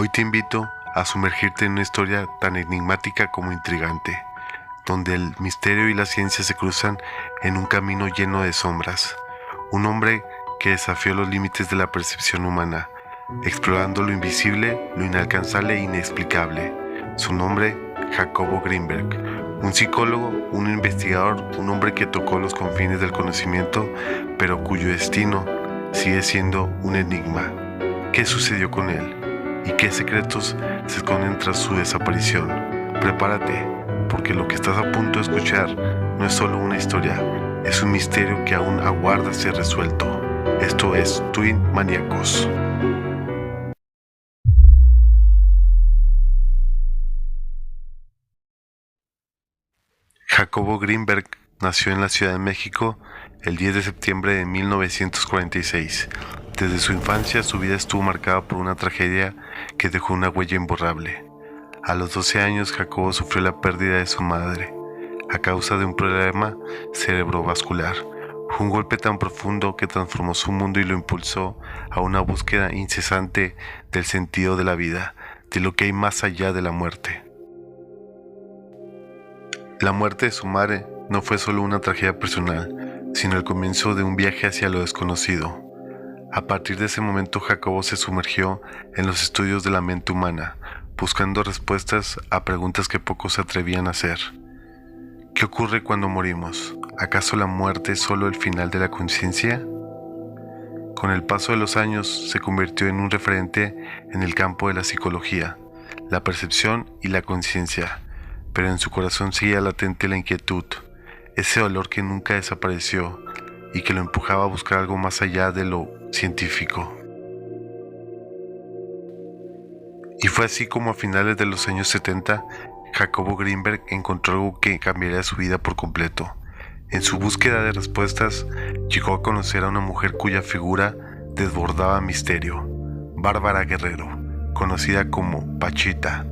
Hoy te invito a sumergirte en una historia tan enigmática como intrigante, donde el misterio y la ciencia se cruzan en un camino lleno de sombras. Un hombre que desafió los límites de la percepción humana, explorando lo invisible, lo inalcanzable e inexplicable. Su nombre, Jacobo Grinberg, un psicólogo, un investigador, un hombre que tocó los confines del conocimiento, pero cuyo destino sigue siendo un enigma. ¿Qué sucedió con él? ¿Y qué secretos se esconden tras su desaparición? Prepárate, porque lo que estás a punto de escuchar no es solo una historia, es un misterio que aún aguarda ser resuelto. Esto es Twin Maníacos. Jacobo Grinberg nació en la Ciudad de México el 10 de septiembre de 1946. Desde su infancia su vida estuvo marcada por una tragedia que dejó una huella imborrable. A los 12 años Jacobo sufrió la pérdida de su madre a causa de un problema cerebrovascular. Fue un golpe tan profundo que transformó su mundo y lo impulsó a una búsqueda incesante del sentido de la vida, de lo que hay más allá de la muerte. La muerte de su madre no fue solo una tragedia personal, sino el comienzo de un viaje hacia lo desconocido. A partir de ese momento, Jacobo se sumergió en los estudios de la mente humana, buscando respuestas a preguntas que pocos se atrevían a hacer. ¿Qué ocurre cuando morimos? ¿Acaso la muerte es solo el final de la conciencia? Con el paso de los años, se convirtió en un referente en el campo de la psicología, la percepción y la conciencia, pero en su corazón seguía latente la inquietud, ese dolor que nunca desapareció y que lo empujaba a buscar algo más allá de lo científico. Y fue así como a finales de los años 70, Jacobo Grinberg encontró algo que cambiaría su vida por completo. En su búsqueda de respuestas, llegó a conocer a una mujer cuya figura desbordaba misterio, Bárbara Guerrero, conocida como Pachita.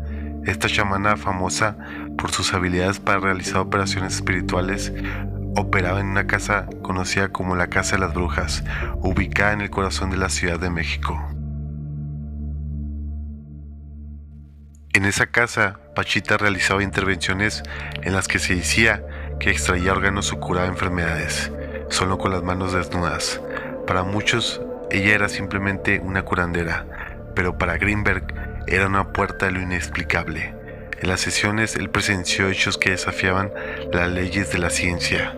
Esta chamana, famosa por sus habilidades para realizar operaciones espirituales, operaba en una casa conocida como la Casa de las Brujas, ubicada en el corazón de la Ciudad de México. En esa casa, Pachita realizaba intervenciones en las que se decía que extraía órganos o curaba enfermedades, solo con las manos desnudas. Para muchos, ella era simplemente una curandera, pero para Grinberg era una puerta de lo inexplicable. En las sesiones, él presenció hechos que desafiaban las leyes de la ciencia.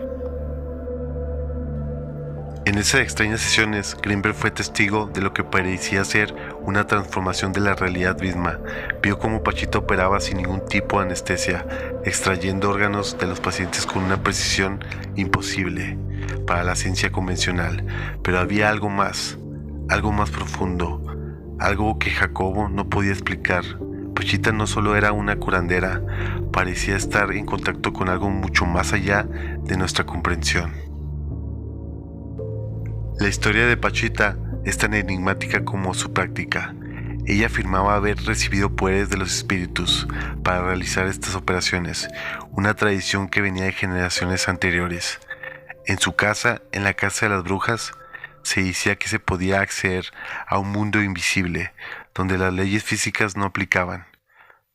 En esas extrañas sesiones, Grinberg fue testigo de lo que parecía ser una transformación de la realidad misma. Vio cómo Pachita operaba sin ningún tipo de anestesia, extrayendo órganos de los pacientes con una precisión imposible para la ciencia convencional. Pero había algo más profundo, algo que Jacobo no podía explicar. Pachita no solo era una curandera, parecía estar en contacto con algo mucho más allá de nuestra comprensión. La historia de Pachita es tan enigmática como su práctica. Ella afirmaba haber recibido poderes de los espíritus para realizar estas operaciones, una tradición que venía de generaciones anteriores. En su casa, en la Casa de las Brujas, se decía que se podía acceder a un mundo invisible, donde las leyes físicas no aplicaban.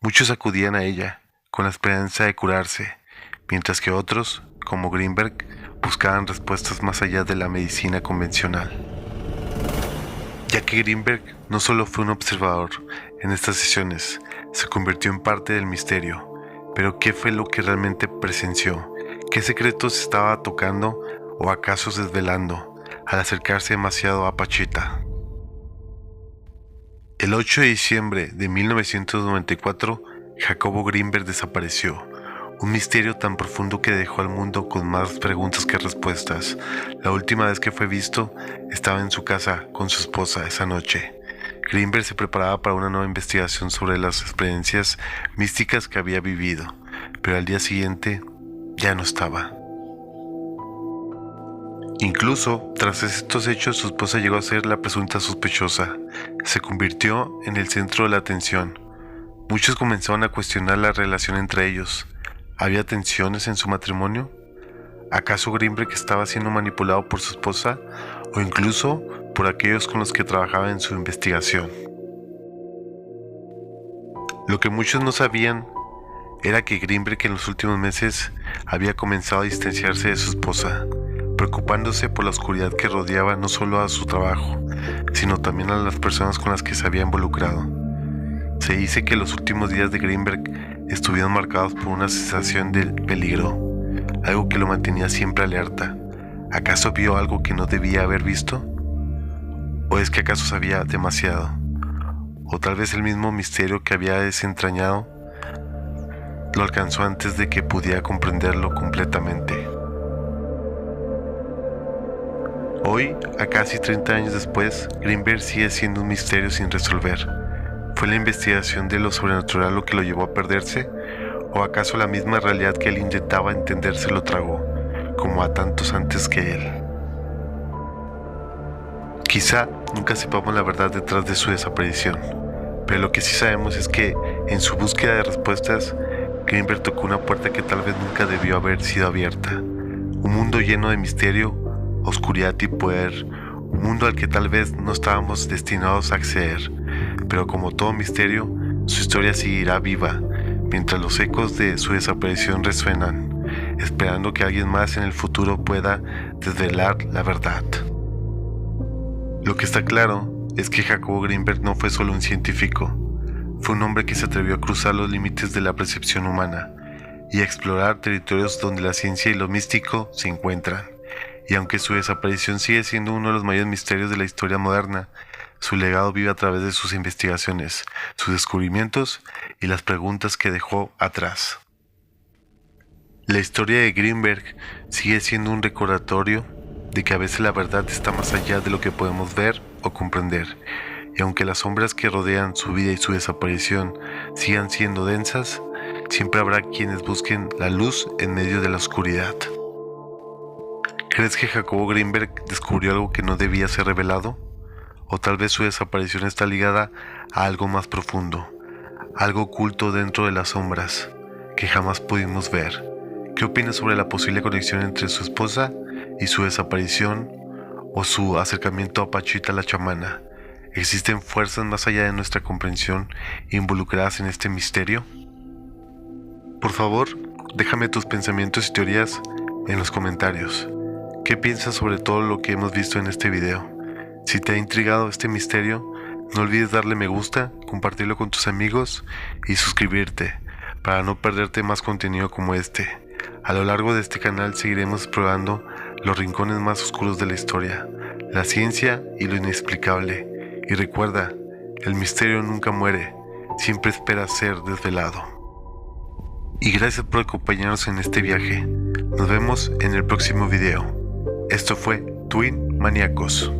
Muchos acudían a ella, con la esperanza de curarse, mientras que otros, como Grinberg, buscaban respuestas más allá de la medicina convencional. Ya que Grinberg no solo fue un observador en estas sesiones, se convirtió en parte del misterio. Pero ¿qué fue lo que realmente presenció? ¿Qué secretos estaba tocando o acaso desvelando al acercarse demasiado a Pachita? El 8 de diciembre de 1994, Jacobo Grinberg desapareció. Un misterio tan profundo que dejó al mundo con más preguntas que respuestas. La última vez que fue visto, estaba en su casa con su esposa esa noche. Grinberg se preparaba para una nueva investigación sobre las experiencias místicas que había vivido, pero al día siguiente ya no estaba. Incluso, tras estos hechos, su esposa llegó a ser la presunta sospechosa. Se convirtió en el centro de la atención. Muchos comenzaron a cuestionar la relación entre ellos. ¿Había tensiones en su matrimonio? ¿Acaso Grinberg estaba siendo manipulado por su esposa o incluso por aquellos con los que trabajaba en su investigación? Lo que muchos no sabían era que Greenberg en los últimos meses había comenzado a distanciarse de su esposa, preocupándose por la oscuridad que rodeaba no solo a su trabajo, sino también a las personas con las que se había involucrado. Se dice que los últimos días de Greenberg estuvieron marcados por una sensación de peligro, algo que lo mantenía siempre alerta. ¿Acaso vio algo que no debía haber visto? ¿O es que acaso sabía demasiado? ¿O tal vez el mismo misterio que había desentrañado lo alcanzó antes de que pudiera comprenderlo completamente? Hoy, a casi 30 años después, Greenberg sigue siendo un misterio sin resolver. ¿Fue la investigación de lo sobrenatural lo que lo llevó a perderse? ¿O acaso la misma realidad que él intentaba entender se lo tragó, como a tantos antes que él? Quizá nunca sepamos la verdad detrás de su desaparición, pero lo que sí sabemos es que, en su búsqueda de respuestas, Greenberg tocó una puerta que tal vez nunca debió haber sido abierta. Un mundo lleno de misterio, oscuridad y poder, un mundo al que tal vez no estábamos destinados a acceder, pero como todo misterio, su historia seguirá viva, mientras los ecos de su desaparición resuenan, esperando que alguien más en el futuro pueda desvelar la verdad. Lo que está claro es que Jacobo Greenberg no fue solo un científico, fue un hombre que se atrevió a cruzar los límites de la percepción humana y a explorar territorios donde la ciencia y lo místico se encuentran. Y aunque su desaparición sigue siendo uno de los mayores misterios de la historia moderna, su legado vive a través de sus investigaciones, sus descubrimientos y las preguntas que dejó atrás. La historia de Greenberg sigue siendo un recordatorio de que a veces la verdad está más allá de lo que podemos ver o comprender, y aunque las sombras que rodean su vida y su desaparición sigan siendo densas, siempre habrá quienes busquen la luz en medio de la oscuridad. ¿Crees que Jacobo Greenberg descubrió algo que no debía ser revelado? ¿O tal vez su desaparición está ligada a algo más profundo, algo oculto dentro de las sombras que jamás pudimos ver? ¿Qué opinas sobre la posible conexión entre su esposa y su desaparición o su acercamiento a Pachita la chamana? ¿Existen fuerzas más allá de nuestra comprensión involucradas en este misterio? Por favor, déjame tus pensamientos y teorías en los comentarios. ¿Qué piensas sobre todo lo que hemos visto en este video? Si te ha intrigado este misterio, no olvides darle me gusta, compartirlo con tus amigos y suscribirte para no perderte más contenido como este. A lo largo de este canal seguiremos explorando los rincones más oscuros de la historia, la ciencia y lo inexplicable. Y recuerda, el misterio nunca muere, siempre espera ser desvelado. Y gracias por acompañarnos en este viaje. Nos vemos en el próximo video. Esto fue Twin Maníacos.